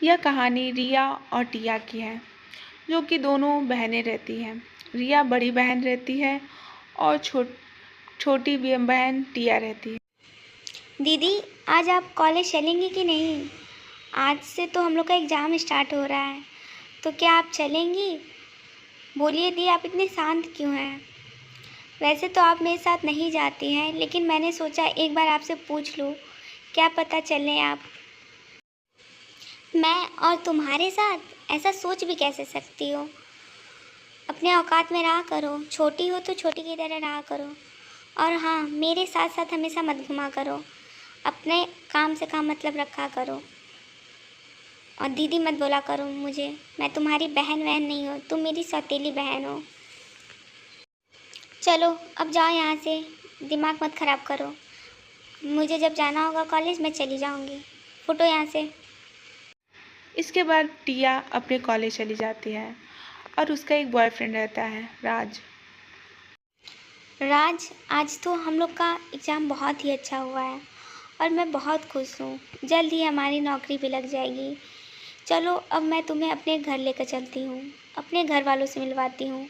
यह कहानी रिया और टिया की है, जो कि दोनों बहनें रहती हैं। रिया बड़ी बहन रहती है और छोटी बहन टिया रहती है। दीदी, आज आप कॉलेज चलेंगी कि नहीं? आज से तो हम लोग का एग्ज़ाम स्टार्ट हो रहा है, तो क्या आप चलेंगी? बोलिए दी, आप इतने शांत क्यों हैं? वैसे तो आप मेरे साथ नहीं जाती हैं, लेकिन मैंने सोचा एक बार आपसे पूछ लूँ, क्या पता चलें आप। मैं और तुम्हारे साथ? ऐसा सोच भी कैसे सकती हो? अपने औकात में रहा करो, छोटी हो तो छोटी की तरह रहा करो। और हाँ, मेरे साथ साथ हमेशा मत घुमा करो, अपने काम से काम मतलब रखा करो। और दीदी मत बोला करो मुझे, मैं तुम्हारी बहन नहीं हो, तुम मेरी सौतेली बहन हो। चलो अब जाओ यहाँ से, दिमाग मत ख़राब करो। मुझे जब जाना होगा कॉलेज मैं चली जाऊँगी, फुटो यहाँ से। इसके बाद टिया अपने कॉलेज चली जाती है और उसका एक बॉयफ्रेंड रहता है, राज। राज, आज तो हम लोग का एग्ज़ाम बहुत ही अच्छा हुआ है और मैं बहुत खुश हूँ। जल्द ही हमारी नौकरी भी लग जाएगी। चलो अब मैं तुम्हें अपने घर लेकर चलती हूँ, अपने घर वालों से मिलवाती हूँ।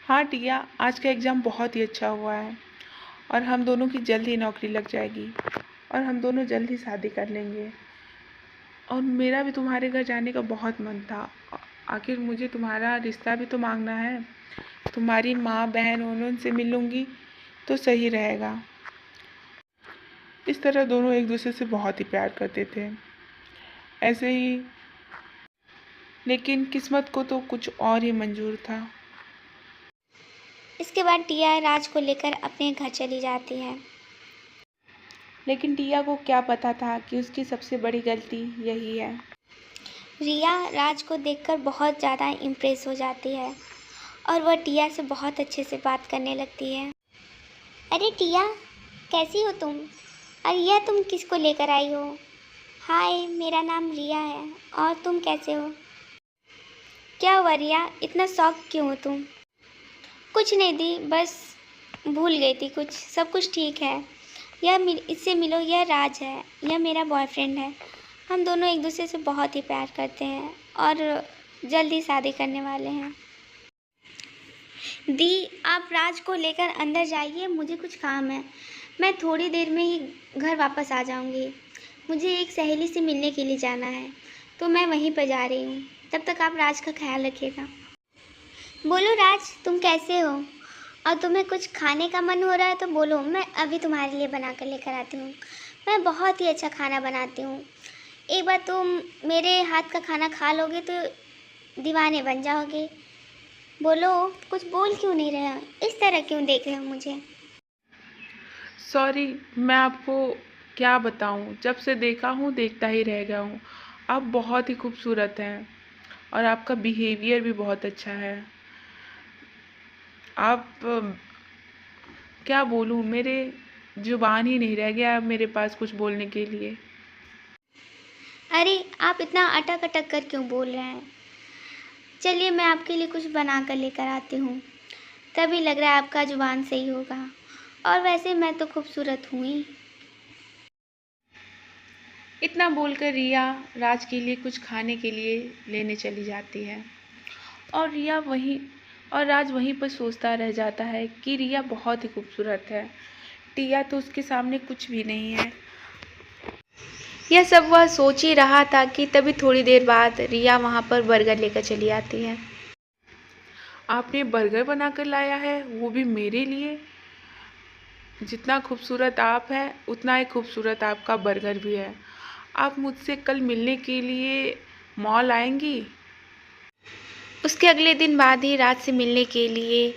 हाँ टिया, आज का एग्ज़ाम बहुत ही अच्छा हुआ है और हम दोनों की जल्द ही नौकरी लग जाएगी और हम दोनों जल्द ही शादी कर लेंगे। और मेरा भी तुम्हारे घर जाने का बहुत मन था। आखिर मुझे तुम्हारा रिश्ता भी तो मांगना है। तुम्हारी माँ बहन उनसे मिलूंगी तो सही रहेगा। इस तरह दोनों एक दूसरे से बहुत ही प्यार करते थे, ऐसे ही। लेकिन किस्मत को तो कुछ और ही मंजूर था। इसके बाद टिया राज को लेकर अपने घर चली जाती है। लेकिन टिया को क्या पता था कि उसकी सबसे बड़ी गलती यही है। रिया राज को देखकर बहुत ज़्यादा इम्प्रेस हो जाती है और वह टिया से बहुत अच्छे से बात करने लगती है। अरे टिया, कैसी हो तुम? और यह तुम किसको लेकर आई हो? हाय, मेरा नाम रिया है। और तुम कैसे हो? क्या हुआ रिया, इतना शौक क्यों हो तुम? कुछ नहीं दी, बस भूल गई थी कुछ, सब कुछ ठीक है। इससे मिलो, यह राज है, यह मेरा बॉयफ्रेंड है। हम दोनों एक दूसरे से बहुत ही प्यार करते हैं और जल्द ही शादी करने वाले हैं। दी, आप राज को लेकर अंदर जाइए, मुझे कुछ काम है। मैं थोड़ी देर में ही घर वापस आ जाऊंगी। मुझे एक सहेली से मिलने के लिए जाना है, तो मैं वहीं पर जा रही हूँ। तब तक आप राज का ख्याल रखिएगा। बोलो राज, तुम कैसे हो? और तुम्हें कुछ खाने का मन हो रहा है तो बोलो, मैं अभी तुम्हारे लिए बना कर लेकर आती हूँ। मैं बहुत ही अच्छा खाना बनाती हूँ। एक बार तुम मेरे हाथ का खाना खा लोगे तो दीवाने बन जाओगे। बोलो, कुछ बोल क्यों नहीं रहे हो? इस तरह क्यों देख रहे हो मुझे? सॉरी, मैं आपको क्या बताऊं, जब से देखा हूं देखता ही रह गया हूं। आप बहुत ही खूबसूरत हैं और आपका बिहेवियर भी बहुत अच्छा है। आप क्या बोलूं, मेरे जुबान ही नहीं रह गया अब मेरे पास कुछ बोलने के लिए। अरे, आप इतना अटक अटक कर क्यों बोल रहे हैं? चलिए मैं आपके लिए कुछ बना कर लेकर आती हूँ, तभी लग रहा है आपका जुबान सही होगा। और वैसे मैं तो खूबसूरत हूँ ही। इतना बोलकर रिया राज के लिए कुछ खाने के लिए लेने चली जाती है और राज वहीं पर सोचता रह जाता है कि रिया बहुत ही खूबसूरत है। टिया तो उसके सामने कुछ भी नहीं है। यह सब वह सोच ही रहा था कि तभी थोड़ी देर बाद रिया वहाँ पर बर्गर लेकर चली आती है। आपने बर्गर बनाकर लाया है, वो भी मेरे लिए? जितना खूबसूरत आप हैं उतना ही खूबसूरत आपका बर्गर भी है। आप मुझसे कल मिलने के लिए मॉल आएंगी? उसके अगले दिन बाद ही राज से मिलने के लिए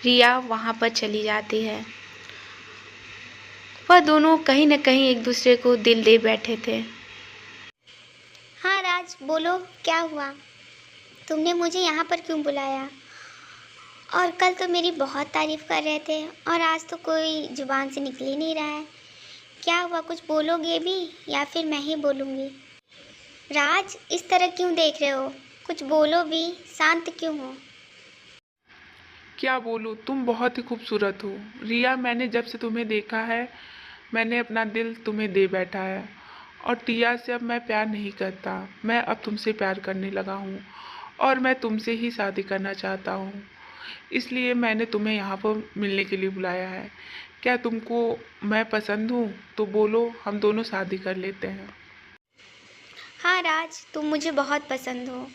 रिया वहाँ पर चली जाती है। वह दोनों कहीं न कहीं एक दूसरे को दिल दे बैठे थे। हाँ राज, बोलो क्या हुआ? तुमने मुझे यहाँ पर क्यों बुलाया? और कल तो मेरी बहुत तारीफ़ कर रहे थे और आज तो कोई जुबान से निकल ही नहीं रहा है। क्या हुआ, कुछ बोलोगे भी या फिर मैं ही बोलूँगी? राज, इस तरह क्यों देख रहे हो? कुछ बोलो भी, शांत क्यों हो? क्या बोलूँ, तुम बहुत ही खूबसूरत हो रिया। मैंने जब से तुम्हें देखा है मैंने अपना दिल तुम्हें दे बैठा है और टिया से अब मैं प्यार नहीं करता। मैं अब तुमसे प्यार करने लगा हूँ और मैं तुमसे ही शादी करना चाहता हूँ। इसलिए मैंने तुम्हें यहाँ पर मिलने के लिए बुलाया है। क्या तुमको मैं पसंद हूँ? तो बोलो, हम दोनों शादी कर लेते हैं। हाँ राज, तुम मुझे बहुत पसंद हो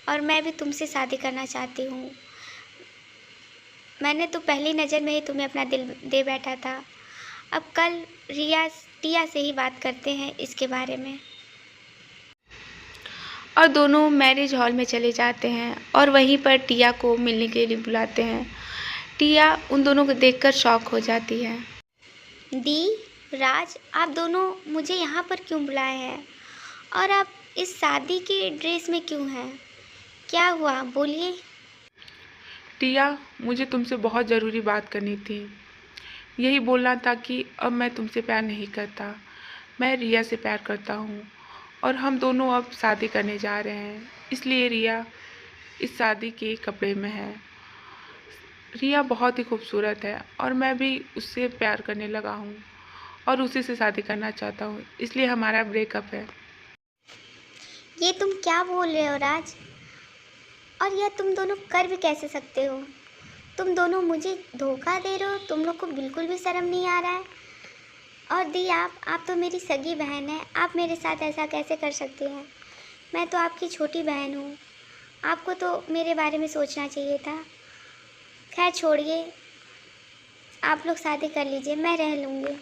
और मैं भी तुमसे शादी करना चाहती हूँ। मैंने तो पहली नज़र में ही तुम्हें अपना दिल दे बैठा था। अब कल टिया से ही बात करते हैं इसके बारे में। और दोनों मैरिज हॉल में चले जाते हैं और वहीं पर टिया को मिलने के लिए बुलाते हैं। टिया उन दोनों को देखकर शॉक हो जाती है। दी, राज, आप दोनों मुझे यहाँ पर क्यों बुलाए हैं और आप इस शादी के ड्रेस में क्यों हैं? क्या हुआ, बोलिए। टिया, मुझे तुमसे बहुत ज़रूरी बात करनी थी। यही बोलना था कि अब मैं तुमसे प्यार नहीं करता। मैं रिया से प्यार करता हूँ और हम दोनों अब शादी करने जा रहे हैं। इसलिए रिया इस शादी के कपड़े में है। रिया बहुत ही खूबसूरत है और मैं भी उससे प्यार करने लगा हूँ और उसी से शादी करना चाहता हूँ। इसलिए हमारा ब्रेकअप है। ये तुम क्या बोल रहे हो राज? और यह तुम दोनों कर भी कैसे सकते हो? तुम दोनों मुझे धोखा दे रहे हो। तुम लोग को बिल्कुल भी शर्म नहीं आ रहा है। और दी, आप तो मेरी सगी बहन है, आप मेरे साथ ऐसा कैसे कर सकते हैं? मैं तो आपकी छोटी बहन हूँ। आपको तो मेरे बारे में सोचना चाहिए था। खैर छोड़िए, आप लोग शादी कर लीजिए, मैं रह लूँगी।